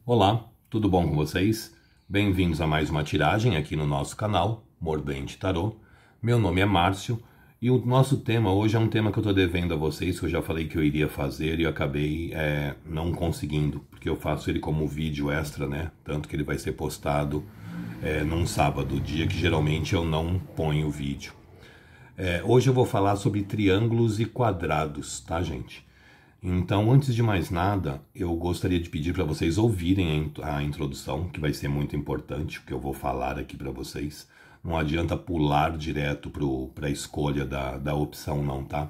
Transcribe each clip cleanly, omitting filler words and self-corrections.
Olá, tudo bom com vocês? Bem-vindos a mais uma tiragem aqui no nosso canal, Mordente Tarô. Meu nome é Márcio e o nosso tema hoje é um tema que eu estou devendo a vocês, que eu já falei que eu iria fazer e eu acabei não conseguindo, porque eu faço ele como vídeo extra, né? Tanto que ele vai ser postado num sábado, dia que geralmente eu não ponho o vídeo. Hoje eu vou falar sobre triângulos e quadrados, tá, gente? Então, antes de mais nada, eu gostaria de pedir para vocês ouvirem a introdução, que vai ser muito importante, o que eu vou falar aqui para vocês. Não adianta pular direto para a escolha da opção não, tá?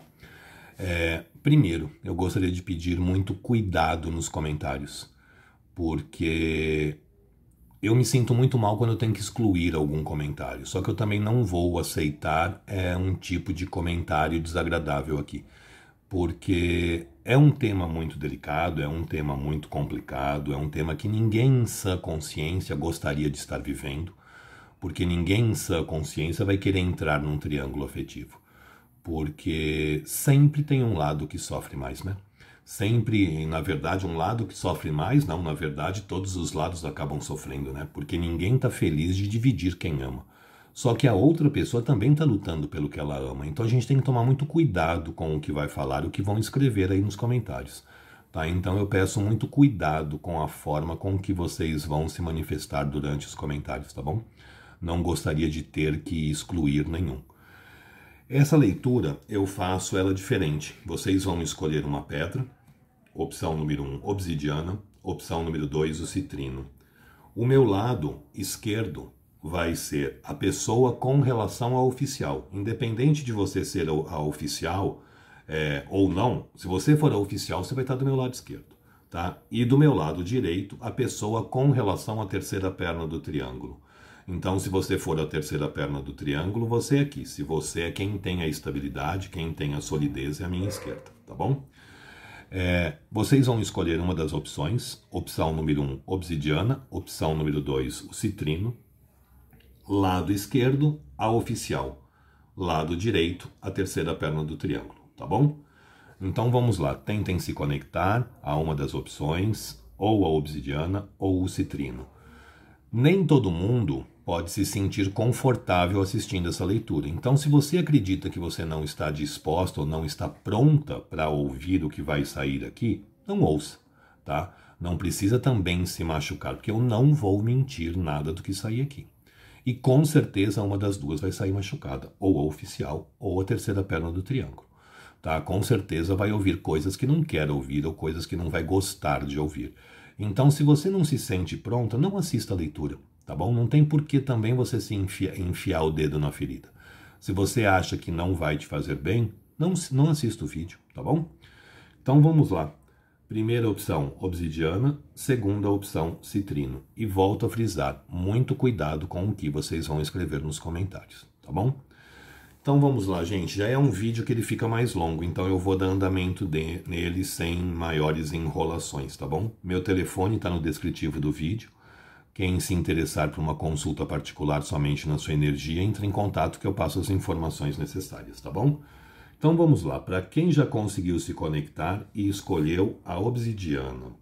Primeiro, eu gostaria de pedir muito cuidado nos comentários, porque eu me sinto muito mal quando eu tenho que excluir algum comentário, só que eu também não vou aceitar um tipo de comentário desagradável aqui, porque é um tema muito delicado, é um tema muito complicado, é um tema que ninguém em sã consciência gostaria de estar vivendo, porque ninguém em sã consciência vai querer entrar num triângulo afetivo, porque sempre tem um lado que sofre mais, né? Sempre, na verdade, um lado que sofre mais, não, na verdade, todos os lados acabam sofrendo, né? Porque ninguém está feliz de dividir quem ama. Só que a outra pessoa também está lutando pelo que ela ama. Então a gente tem que tomar muito cuidado com o que vai falar, o que vão escrever aí nos comentários. Tá? Então eu peço muito cuidado com a forma com que vocês vão se manifestar durante os comentários, tá bom? Não gostaria de ter que excluir nenhum. Essa leitura eu faço ela diferente. Vocês vão escolher uma pedra, opção número 1, obsidiana, opção número 2, o citrino. O meu lado esquerdo vai ser a pessoa com relação ao oficial. Independente de você ser a oficial ou não, se você for a oficial, você vai estar do meu lado esquerdo. Tá? E do meu lado direito, a pessoa com relação à terceira perna do triângulo. Então, se você for a terceira perna do triângulo, você é aqui. Se você é quem tem a estabilidade, quem tem a solidez, é a minha esquerda, tá bom? Vocês vão escolher uma das opções. Opção número 1, obsidiana. Opção número 2, o citrino. Lado esquerdo, a oficial. Lado direito, a terceira perna do triângulo, tá bom? Então vamos lá, tentem se conectar a uma das opções, ou a obsidiana ou o citrino. Nem todo mundo pode se sentir confortável assistindo essa leitura. Então, se você acredita que você não está disposta ou não está pronta para ouvir o que vai sair aqui, não ouça, tá? Não precisa também se machucar, porque eu não vou mentir nada do que sair aqui. E com certeza uma das duas vai sair machucada, ou a oficial ou a terceira perna do triângulo. Tá? Com certeza vai ouvir coisas que não quer ouvir ou coisas que não vai gostar de ouvir. Então, se você não se sente pronta, não assista a leitura, tá bom? Não tem por que também você se enfiar o dedo na ferida. Se você acha que não vai te fazer bem, não assista o vídeo, tá bom? Então, vamos lá. Primeira opção, obsidiana. Segunda opção, citrino. E volto a frisar, muito cuidado com o que vocês vão escrever nos comentários, tá bom? Então vamos lá, gente. Já é um vídeo que ele fica mais longo, então eu vou dar andamento nele sem maiores enrolações, tá bom? Meu telefone está no descritivo do vídeo. Quem se interessar por uma consulta particular somente na sua energia, entre em contato que eu passo as informações necessárias, tá bom? Então vamos lá. Para quem já conseguiu se conectar e escolheu a obsidiana.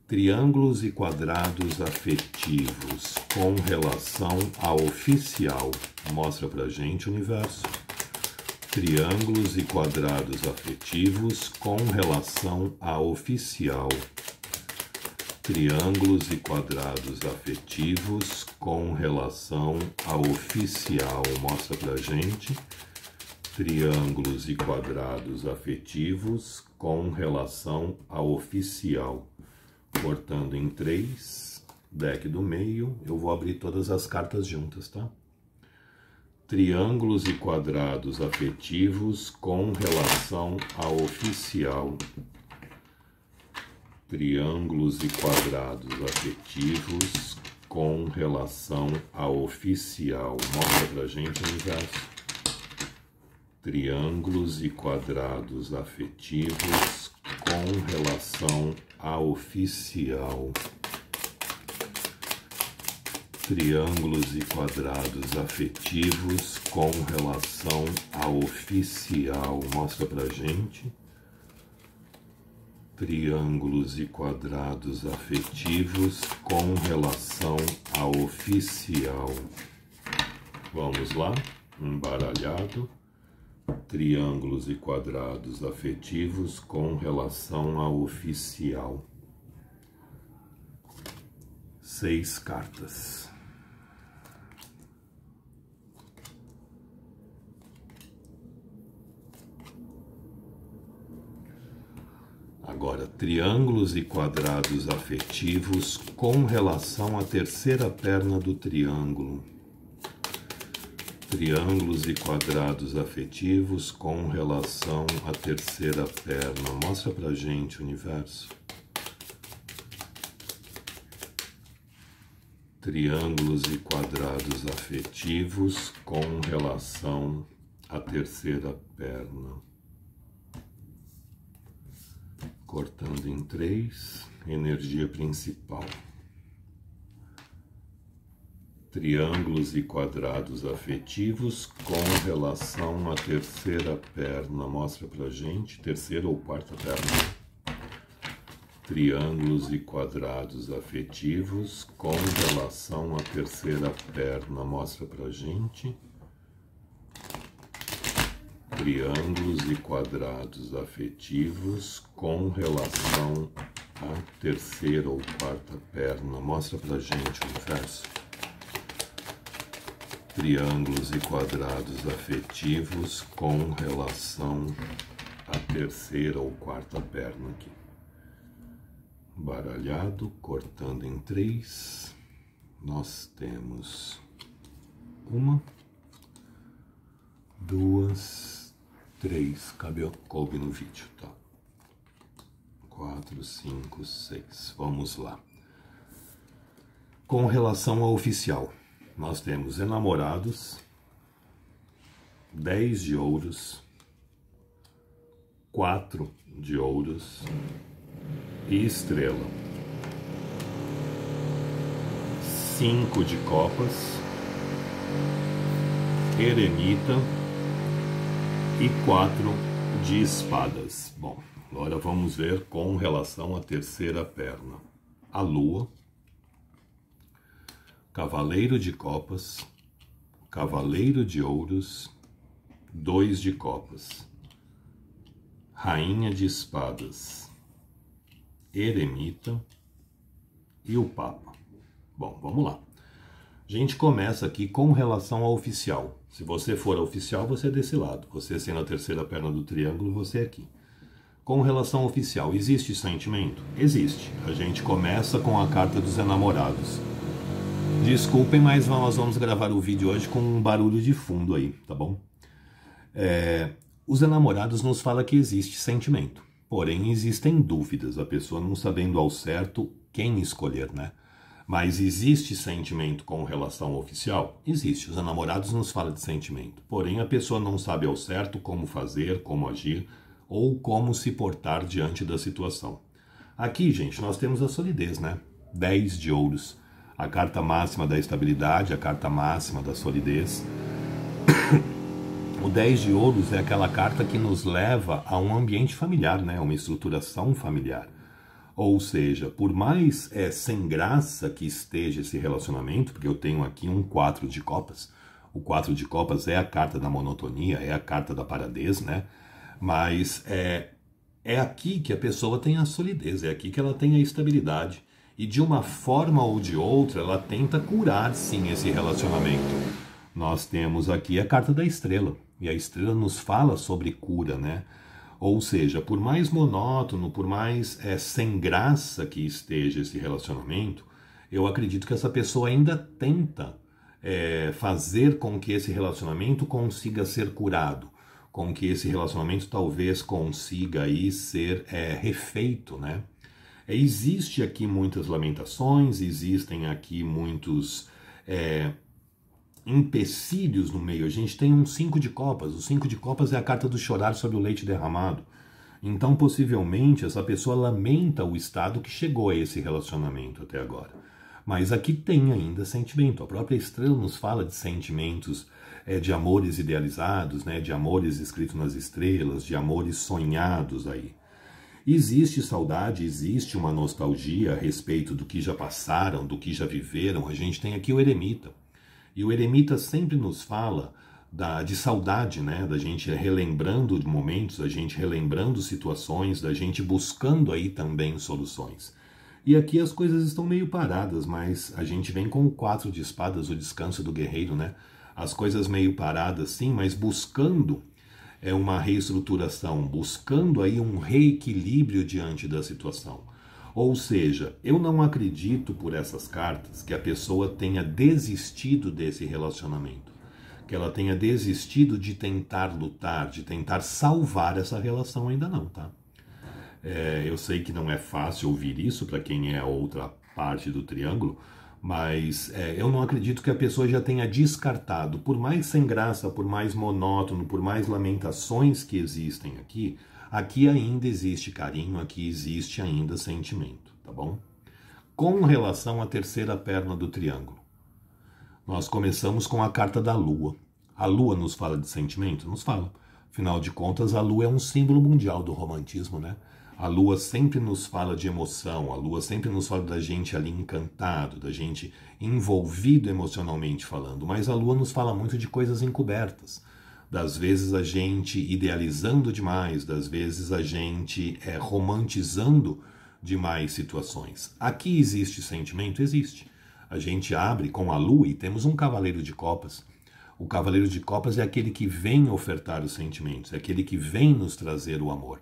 Triângulos e quadrados afetivos com relação ao oficial. Mostra pra gente, universo. Triângulos e quadrados afetivos com relação ao oficial. Triângulos e quadrados afetivos com relação ao oficial. Mostra pra gente. Triângulos e quadrados afetivos com relação ao oficial. Cortando em 3, deck do meio, eu vou abrir todas as cartas juntas, tá? Triângulos e quadrados afetivos com relação ao oficial. Triângulos e quadrados afetivos com relação ao oficial. Mostra pra gente, universo. Triângulos e quadrados afetivos com relação a oficial. Triângulos e quadrados afetivos com relação a oficial. Mostra pra gente. triângulos e quadrados afetivos com relação a oficial. Vamos lá, embaralhado, triângulos e quadrados afetivos com relação a oficial. 6 cartas. Agora, triângulos e quadrados afetivos com relação à terceira perna do triângulo. Triângulos e quadrados afetivos com relação à terceira perna. Mostra pra gente, universo. Triângulos e quadrados afetivos com relação à terceira perna. Cortando em 3, energia principal. Triângulos e quadrados afetivos com relação à terceira perna. Mostra pra gente, terceira ou quarta perna. Triângulos e quadrados afetivos com relação à terceira perna. Mostra pra gente. Triângulos e quadrados afetivos com relação à terceira ou quarta perna. Mostra pra gente, universo. Triângulos e quadrados afetivos com relação à terceira ou quarta perna aqui. Baralhado, cortando em 3. Nós temos 1, 2, 3, coube no vídeo, tá? 4, 5, 6, vamos lá. Com relação ao oficial, nós temos enamorados, 10 de ouros, 4 de ouros e estrela. 5 de copas, eremita e 4 de espadas. Bom, agora vamos ver com relação à terceira perna. A lua, cavaleiro de copas, cavaleiro de ouros, 2 de copas, rainha de espadas, eremita e o papa. Bom, vamos lá. A gente começa aqui com relação ao oficial. Se você for oficial, você é desse lado. Você sendo a terceira perna do triângulo, você é aqui. Com relação ao oficial, existe sentimento? Existe. A gente começa com a carta dos enamorados. Desculpem, mas nós vamos gravar o vídeo hoje com um barulho de fundo aí, tá bom? Os enamorados nos falam que existe sentimento. Porém, existem dúvidas. A pessoa não sabendo ao certo quem escolher, né? Mas existe sentimento com relação ao oficial? Existe. Os enamorados nos falam de sentimento. Porém, a pessoa não sabe ao certo como fazer, como agir ou como se portar diante da situação. Aqui, gente, nós temos a solidez, né? 10 de ouros. A carta máxima da estabilidade, a carta máxima da solidez. O 10 de ouros é aquela carta que nos leva a um ambiente familiar, né? Uma estruturação familiar. Ou seja, por mais sem graça que esteja esse relacionamento, porque eu tenho aqui um 4 de copas. O 4 de copas é a carta da monotonia, é a carta da paradez, né? Mas é aqui que a pessoa tem a solidez, é aqui que ela tem a estabilidade. E de uma forma ou de outra, ela tenta curar, sim, esse relacionamento. Nós temos aqui a carta da estrela. E a estrela nos fala sobre cura, né? Ou seja, por mais monótono, por mais sem graça que esteja esse relacionamento, eu acredito que essa pessoa ainda tenta fazer com que esse relacionamento consiga ser curado, com que esse relacionamento talvez consiga aí ser refeito, né? Existe aqui muitas lamentações, existem aqui muitos empecilhos no meio. A gente tem um 5 de copas. O 5 de copas é a carta do chorar sobre o leite derramado. Então, possivelmente, essa pessoa lamenta o estado que chegou a esse relacionamento até agora. Mas aqui tem ainda sentimento. A própria estrela nos fala de sentimentos, de amores idealizados, né? De amores escritos nas estrelas, de amores sonhados aí. Existe saudade, existe uma nostalgia a respeito do que já passaram, do que já viveram. A gente tem aqui o eremita. E o eremita sempre nos fala de saudade, né? Da gente relembrando de momentos, da gente relembrando situações, da gente buscando aí também soluções. E aqui as coisas estão meio paradas, mas a gente vem com o 4 de espadas, o descanso do guerreiro, né? As coisas meio paradas sim, mas buscando uma reestruturação, buscando aí um reequilíbrio diante da situação. Ou seja, eu não acredito por essas cartas que a pessoa tenha desistido desse relacionamento, que ela tenha desistido de tentar lutar, de tentar salvar essa relação, ainda não, tá? Eu sei que não é fácil ouvir isso para quem é a outra parte do triângulo, mas eu não acredito que a pessoa já tenha descartado, por mais sem graça, por mais monótono, por mais lamentações que existem aqui, aqui ainda existe carinho, aqui existe ainda sentimento, tá bom? Com relação à terceira perna do triângulo, nós começamos com a carta da Lua. A Lua nos fala de sentimento? Nos fala. Afinal de contas, a Lua é um símbolo mundial do romantismo, né? A Lua sempre nos fala de emoção, a Lua sempre nos fala da gente ali encantado, da gente envolvido emocionalmente falando, mas a Lua nos fala muito de coisas encobertas. Das vezes a gente idealizando demais, das vezes a gente romantizando demais situações. Aqui existe sentimento? Existe. A gente abre com a Lua e temos um cavaleiro de copas. O cavaleiro de copas é aquele que vem ofertar os sentimentos, é aquele que vem nos trazer o amor.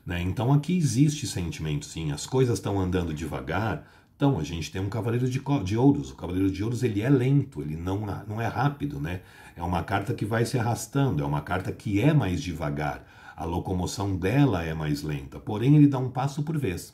Né? Então aqui existe sentimento sim, as coisas estão andando devagar, então a gente tem um cavaleiro de ouros, o cavaleiro de ouros ele é lento, ele não é rápido, né? É uma carta que vai se arrastando, é uma carta que é mais devagar, a locomoção dela é mais lenta, porém ele dá um passo por vez,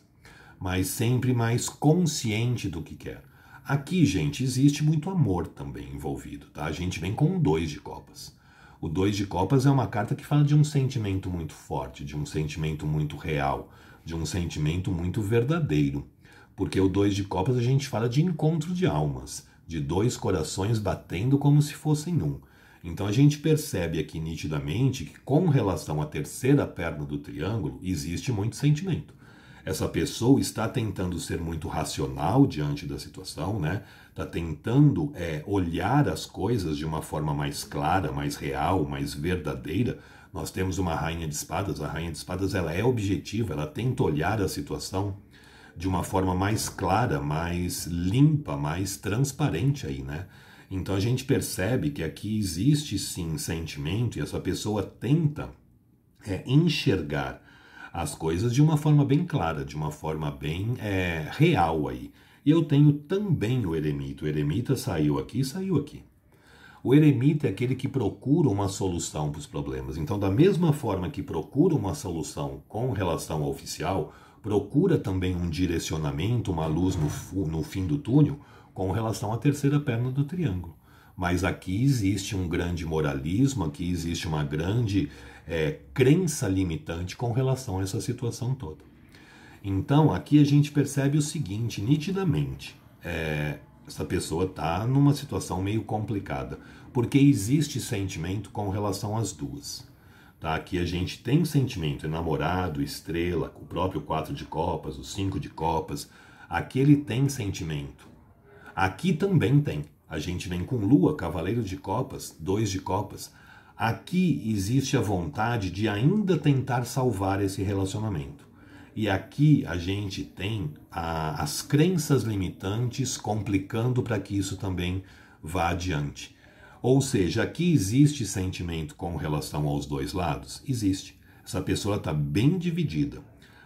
mas sempre mais consciente do que quer. Aqui, gente, existe muito amor também envolvido, tá? A gente vem com o 2 de copas. O 2 de copas é uma carta que fala de um sentimento muito forte, de um sentimento muito real, de um sentimento muito verdadeiro. Porque o 2 de copas a gente fala de encontro de almas, de dois corações batendo como se fossem um. Então a gente percebe aqui nitidamente que com relação à terceira perna do triângulo existe muito sentimento. Essa pessoa está tentando ser muito racional diante da situação, né? Está tentando olhar as coisas de uma forma mais clara, mais real, mais verdadeira. Nós temos uma rainha de espadas. A rainha de espadas ela é objetiva, ela tenta olhar a situação de uma forma mais clara, mais limpa, mais transparente aí, né? Então a gente percebe que aqui existe sim sentimento e essa pessoa tenta enxergar as coisas de uma forma bem clara, de uma forma bem real aí. E eu tenho também o eremita. O eremita saiu aqui e saiu aqui. O eremita é aquele que procura uma solução para os problemas. Então, da mesma forma que procura uma solução com relação ao oficial, procura também um direcionamento, uma luz no fim do túnel com relação à terceira perna do triângulo. Mas aqui existe um grande moralismo, aqui existe uma grande crença limitante com relação a essa situação toda. Então, aqui a gente percebe o seguinte, nitidamente, essa pessoa está numa situação meio complicada, porque existe sentimento com relação às duas. Tá? Aqui a gente tem sentimento, namorado, estrela, o próprio 4 de copas, o 5 de copas, aqui ele tem sentimento. Aqui também tem. A gente vem com lua, cavaleiro de copas, 2 de copas. Aqui existe a vontade de ainda tentar salvar esse relacionamento. E aqui a gente tem as crenças limitantes complicando para que isso também vá adiante. Ou seja, aqui existe sentimento com relação aos dois lados? Existe. Essa pessoa está bem dividida.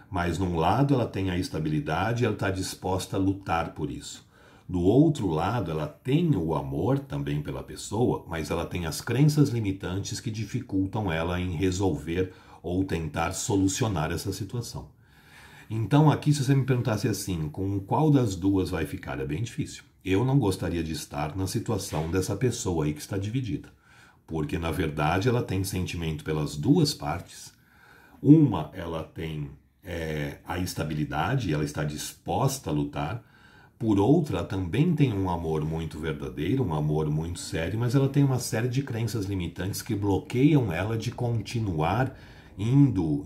Mas num lado ela tem a estabilidade e ela está disposta a lutar por isso. Do outro lado, ela tem o amor também pela pessoa, mas ela tem as crenças limitantes que dificultam ela em resolver ou tentar solucionar essa situação. Então aqui, se você me perguntasse assim, com qual das duas vai ficar, é bem difícil. Eu não gostaria de estar na situação dessa pessoa aí que está dividida, porque na verdade ela tem sentimento pelas duas partes. Uma, ela tem a estabilidade, ela está disposta a lutar. Por outra, ela também tem um amor muito verdadeiro, um amor muito sério, mas ela tem uma série de crenças limitantes que bloqueiam ela de continuar indo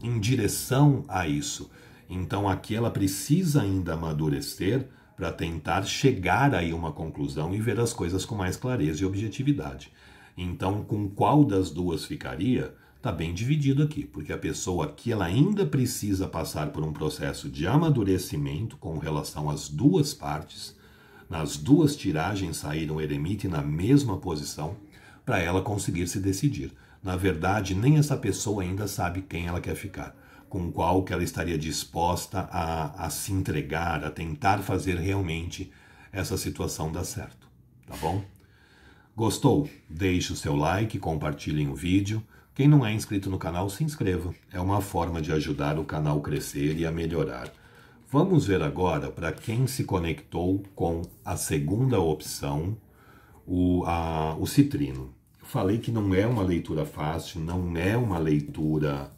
em direção a isso. Então aqui ela precisa ainda amadurecer para tentar chegar aí a uma conclusão e ver as coisas com mais clareza e objetividade. Então, com qual das duas ficaria? Está bem dividido aqui, porque a pessoa aqui ela ainda precisa passar por um processo de amadurecimento com relação às duas partes. Nas duas tiragens saíram o eremite na mesma posição para ela conseguir se decidir. Na verdade, nem essa pessoa ainda sabe quem ela quer ficar, com qual que ela estaria disposta a se entregar, a tentar fazer realmente essa situação dar certo, tá bom? Gostou? Deixe o seu like, compartilhem o vídeo. Quem não é inscrito no canal, se inscreva. É uma forma de ajudar o canal a crescer e a melhorar. Vamos ver agora para quem se conectou com a segunda opção, o citrino. Eu falei que não é uma leitura fácil, não é uma leitura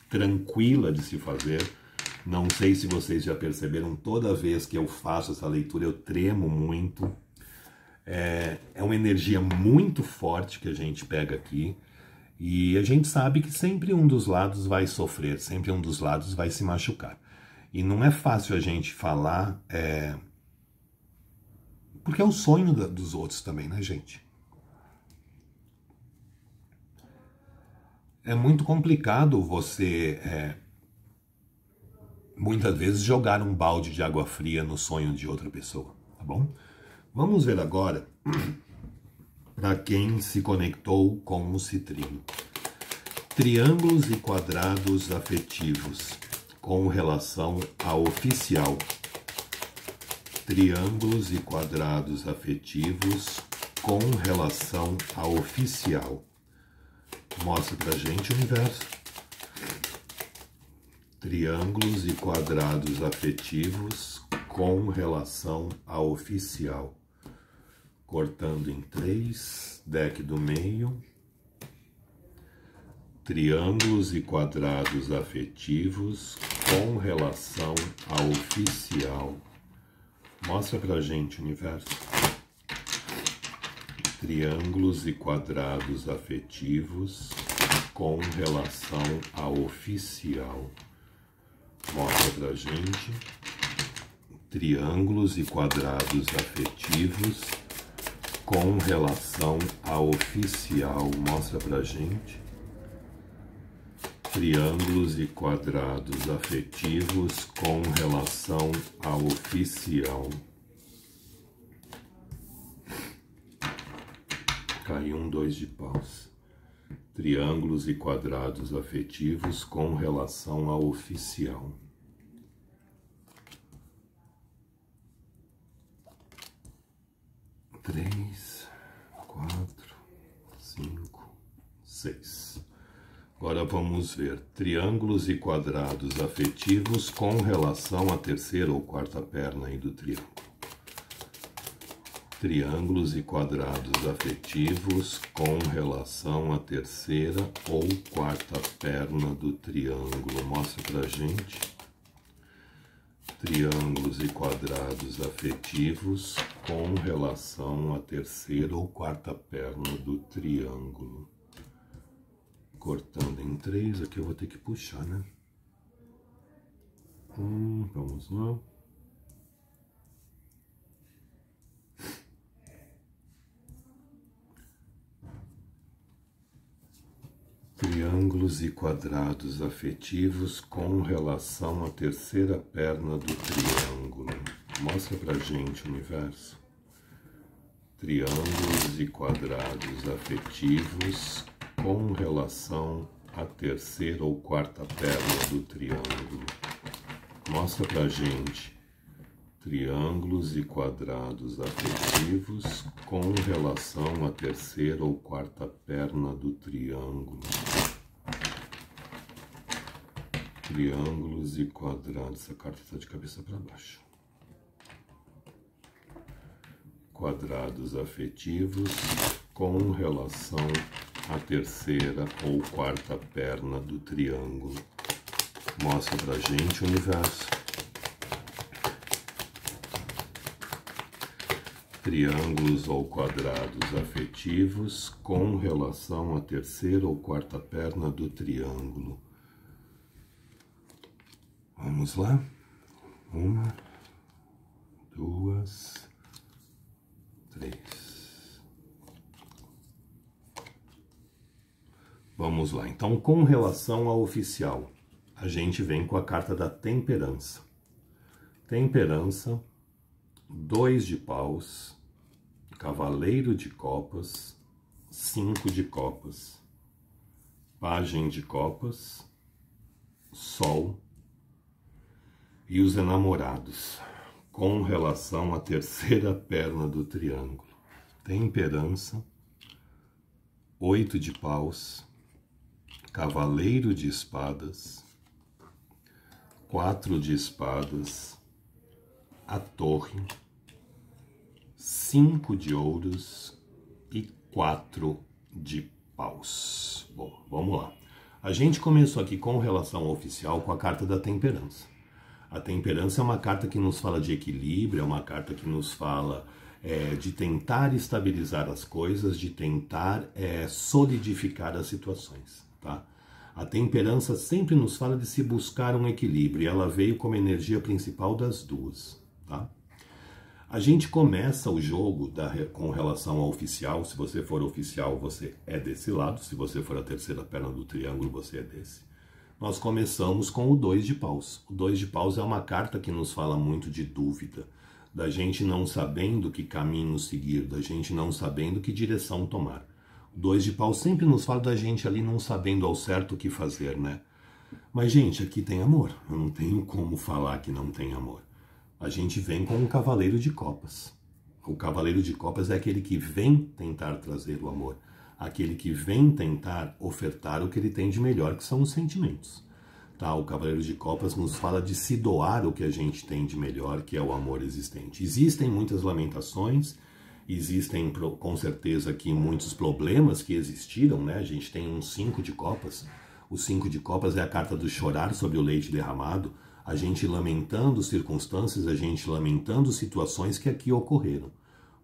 tranquila de se fazer. Não sei se vocês já perceberam, toda vez que eu faço essa leitura eu tremo muito. É uma energia muito forte que a gente pega aqui. E a gente sabe que sempre um dos lados vai sofrer, sempre um dos lados vai se machucar. E não é fácil a gente falar, porque é o sonho dos outros também, né, gente? É muito complicado você, muitas vezes, jogar um balde de água fria no sonho de outra pessoa, tá bom? Vamos ver agora para quem se conectou com o citrino. Triângulos e quadrados afetivos com relação ao oficial. Triângulos e quadrados afetivos com relação ao oficial. Mostra pra gente o universo. Triângulos e quadrados afetivos com relação ao oficial. Cortando em 3, deck do meio. Triângulos e quadrados afetivos com relação ao oficial. Mostra pra gente, universo. Triângulos e quadrados afetivos com relação ao oficial. Mostra pra gente. Triângulos e quadrados afetivos com relação ao oficial. Mostra pra gente. Triângulos e quadrados afetivos com relação ao oficial. Caiu um 2 de paus. Triângulos e quadrados afetivos com relação ao oficial. Três, 4, 5, 6. Agora vamos ver triângulos e quadrados afetivos com relação à terceira ou quarta perna aí do triângulo. Triângulos e quadrados afetivos com relação à terceira ou quarta perna do triângulo. Mostra pra gente. Triângulos e quadrados afetivos com relação à terceira ou quarta perna do triângulo. Cortando em 3, aqui eu vou ter que puxar, né? Vamos lá. Triângulos e quadrados afetivos com relação à terceira perna do triângulo. Mostra pra gente, universo. Triângulos e quadrados afetivos com relação à terceira ou quarta perna do triângulo. Mostra pra gente. Triângulos e quadrados afetivos com relação à terceira ou quarta perna do triângulo. Triângulos e quadrados. Essa carta está de cabeça para baixo. Quadrados afetivos com relação à terceira ou quarta perna do triângulo. Mostra pra gente o universo. triângulos ou quadrados afetivos com relação à terceira ou quarta perna do triângulo. Vamos lá? 1, 2, 3. Vamos lá. Então, com relação ao oficial, a gente vem com a carta da temperança. Temperança, 2 de paus, cavaleiro de copas, 5 de copas, pajem de copas, sol e os enamorados, com relação à terceira perna do triângulo. Temperança, 8 de paus, cavaleiro de espadas, 4 de espadas, a torre, 5 de ouros e 4 de paus. Bom, vamos lá. A gente começou aqui com relação ao oficial com a carta da temperança. A temperança é uma carta que nos fala de equilíbrio, é uma carta que nos fala de tentar estabilizar as coisas, de tentar solidificar as situações, tá? A temperança sempre nos fala de se buscar um equilíbrio, e ela veio como energia principal das duas, tá? A gente começa o jogo com relação ao oficial. Se você for oficial, você é desse lado. Se você for a terceira perna do triângulo, você é desse. Nós começamos com o 2 de paus. O 2 de paus é uma carta que nos fala muito de dúvida, da gente não sabendo que caminho seguir, da gente não sabendo que direção tomar. O 2 de paus sempre nos fala da gente ali não sabendo ao certo o que fazer, né? Mas, gente, aqui tem amor. Eu não tenho como falar que não tem amor. A gente vem com um cavaleiro de copas. O cavaleiro de copas é aquele que vem tentar trazer o amor. Aquele que vem tentar ofertar o que ele tem de melhor, que são os sentimentos. Tá? O cavaleiro de copas nos fala de se doar o que a gente tem de melhor, que é o amor existente. Existem muitas lamentações, existem com certeza aqui muitos problemas que existiram, né? A gente tem um 5 de copas. O 5 de copas é a carta do chorar sobre o leite derramado, a gente lamentando circunstâncias, a gente lamentando situações que aqui ocorreram.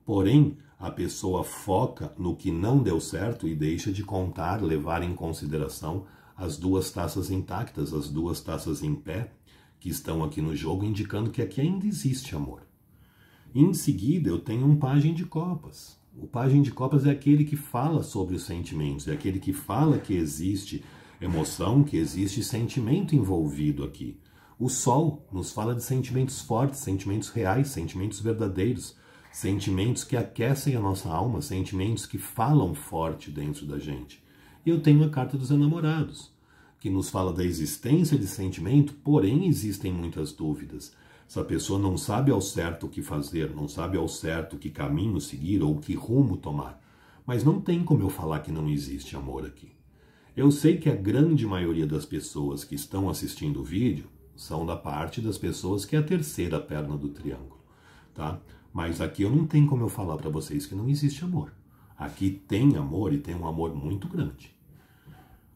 Porém, a pessoa foca no que não deu certo e deixa de contar, levar em consideração as duas taças intactas, as duas taças em pé, que estão aqui no jogo, indicando que aqui ainda existe amor. Em seguida, eu tenho um pajem de copas. O pajem de copas é aquele que fala sobre os sentimentos, é aquele que fala que existe emoção, que existe sentimento envolvido aqui. O sol nos fala de sentimentos fortes, sentimentos reais, sentimentos verdadeiros, sentimentos que aquecem a nossa alma, sentimentos que falam forte dentro da gente. E eu tenho a carta dos enamorados, que nos fala da existência de sentimento, porém existem muitas dúvidas. Essa pessoa não sabe ao certo o que fazer, não sabe ao certo que caminho seguir ou que rumo tomar. Mas não tem como eu falar que não existe amor aqui. Eu sei que a grande maioria das pessoas que estão assistindo o vídeo são da parte das pessoas que é a terceira perna do triângulo, tá? Mas aqui eu não tenho como eu falar para vocês que não existe amor. Aqui tem amor, e tem um amor muito grande.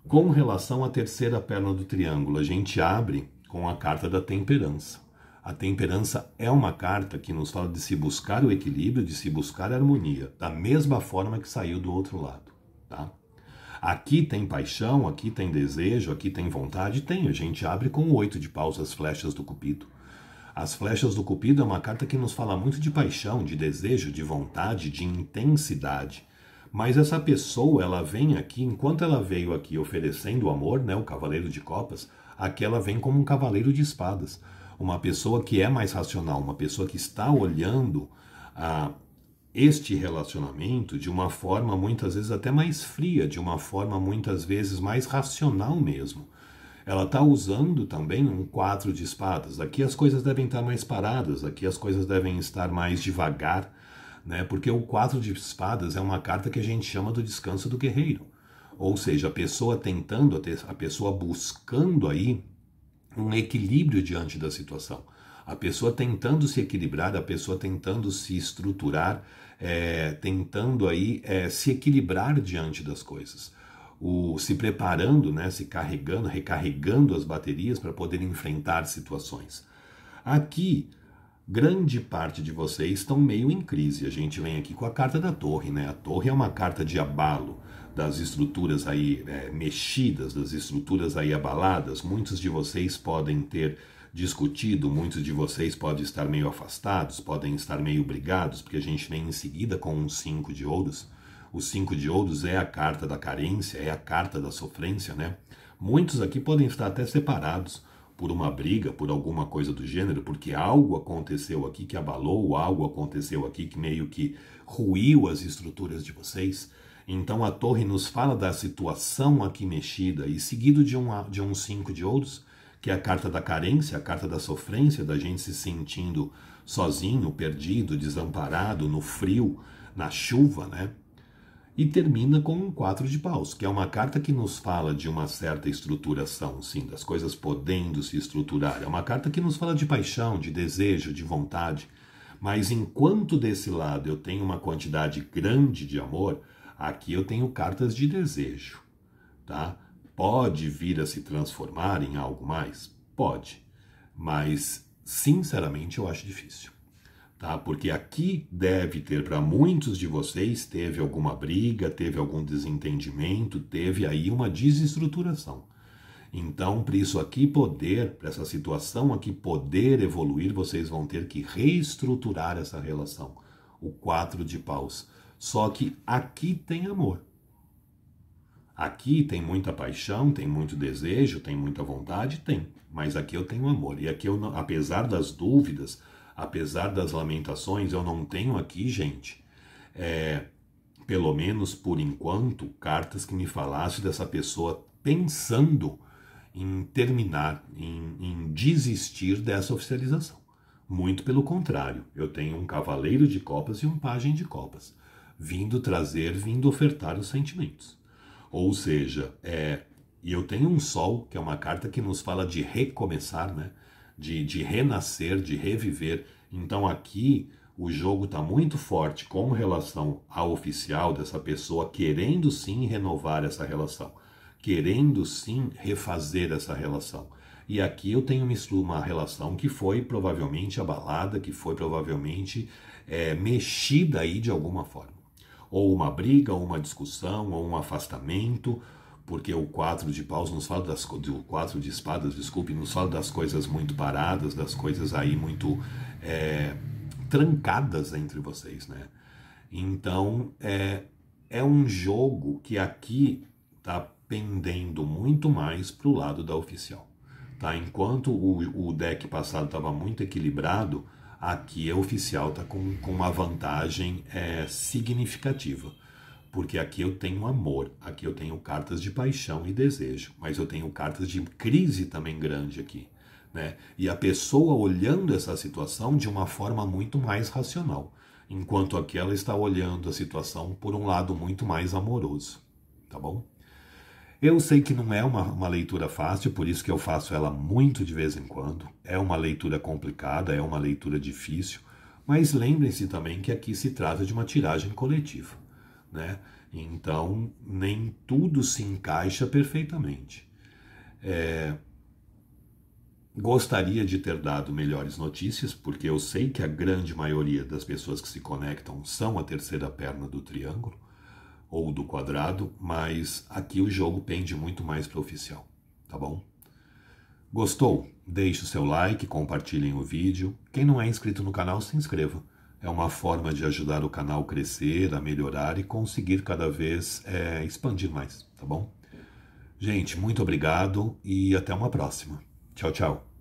Com relação à terceira perna do triângulo, a gente abre com a carta da temperança. A temperança é uma carta que nos fala de se buscar o equilíbrio, de se buscar a harmonia, da mesma forma que saiu do outro lado, tá? Aqui tem paixão, aqui tem desejo, aqui tem vontade, tem. A gente abre com o 8 de paus, as flechas do Cupido. As flechas do Cupido é uma carta que nos fala muito de paixão, de desejo, de vontade, de intensidade. Mas essa pessoa, ela vem aqui, enquanto ela veio aqui oferecendo amor, né, o cavaleiro de copas, aqui ela vem como um cavaleiro de espadas. Uma pessoa que é mais racional, uma pessoa que está olhando este relacionamento de uma forma muitas vezes até mais fria, de uma forma muitas vezes mais racional mesmo. Ela está usando também um 4 de espadas. Aqui as coisas devem estar mais paradas, aqui as coisas devem estar mais devagar, né? Porque o 4 de espadas é uma carta que a gente chama do descanso do guerreiro. Ou seja, a pessoa tentando, a pessoa buscando aí um equilíbrio diante da situação. A pessoa tentando se equilibrar, a pessoa tentando se estruturar, tentando aí se equilibrar diante das coisas. Se preparando, né, se carregando, recarregando as baterias para poder enfrentar situações. Aqui, grande parte de vocês estão meio em crise. A gente vem aqui com a carta da torre, né? A torre é uma carta de abalo das estruturas aí mexidas, das estruturas aí abaladas. Muitos de vocês podem ter discutido, muitos de vocês podem estar meio afastados, podem estar meio brigados, porque a gente vem em seguida com um 5 de ouros. O 5 de ouros é a carta da carência, é a carta da sofrência, né? Muitos aqui podem estar até separados por uma briga, por alguma coisa do gênero, porque algo aconteceu aqui que abalou, algo aconteceu aqui que meio que ruiu as estruturas de vocês. Então a torre nos fala da situação aqui mexida e seguido de um 5 de ouros, que é a carta da carência, a carta da sofrência, da gente se sentindo sozinho, perdido, desamparado, no frio, na chuva, né? E termina com um 4 de paus, que é uma carta que nos fala de uma certa estruturação, sim, das coisas podendo se estruturar. É uma carta que nos fala de paixão, de desejo, de vontade. Mas enquanto desse lado eu tenho uma quantidade grande de amor, aqui eu tenho cartas de desejo, tá? Pode vir a se transformar em algo mais? Pode. Mas, sinceramente, eu acho difícil. Tá? Porque aqui deve ter, para muitos de vocês, teve alguma briga, teve algum desentendimento, teve aí uma desestruturação. Então, para isso aqui poder, para essa situação aqui poder evoluir, vocês vão ter que reestruturar essa relação. O 4 de paus. Só que aqui tem amor. Aqui tem muita paixão, tem muito desejo, tem muita vontade, tem. Mas aqui eu tenho amor. E aqui, eu, apesar das dúvidas, apesar das lamentações, eu não tenho aqui, gente, pelo menos por enquanto, cartas que me falassem dessa pessoa pensando em terminar, em desistir dessa oficialização. Muito pelo contrário, eu tenho um cavaleiro de copas e um pajem de copas, vindo ofertar os sentimentos. Ou seja, e eu tenho um sol, que é uma carta que nos fala de recomeçar, né? De renascer, de reviver. Então aqui o jogo está muito forte com relação ao oficial dessa pessoa, querendo sim renovar essa relação, querendo sim refazer essa relação. E aqui eu tenho uma relação que foi provavelmente abalada, que foi provavelmente mexida aí de alguma forma. Ou uma briga, ou uma discussão, ou um afastamento, porque o 4 de paus nos fala o 4 de espadas, desculpe, nos fala das coisas muito paradas, das coisas aí muito trancadas entre vocês, né? Então, é um jogo que aqui está pendendo muito mais para o lado da oficial, tá? Enquanto o deck passado estava muito equilibrado, aqui a oficial está com uma vantagem significativa. Porque aqui eu tenho amor, aqui eu tenho cartas de paixão e desejo, mas eu tenho cartas de crise também grande aqui, né? E a pessoa olhando essa situação de uma forma muito mais racional, enquanto aqui ela está olhando a situação por um lado muito mais amoroso, tá bom? Eu sei que não é uma leitura fácil, por isso que eu faço ela muito de vez em quando. É uma leitura complicada, é uma leitura difícil, mas lembrem-se também que aqui se trata de uma tiragem coletiva, né? Então, nem tudo se encaixa perfeitamente. Gostaria de ter dado melhores notícias, porque eu sei que a grande maioria das pessoas que se conectam são a terceira perna do triângulo, ou do quadrado, mas aqui o jogo pende muito mais para o oficial, tá bom? Gostou? Deixe o seu like, compartilhem o vídeo. Quem não é inscrito no canal, se inscreva. É uma forma de ajudar o canal a crescer, a melhorar e conseguir cada vez expandir mais, tá bom? Gente, muito obrigado e até uma próxima. Tchau, tchau.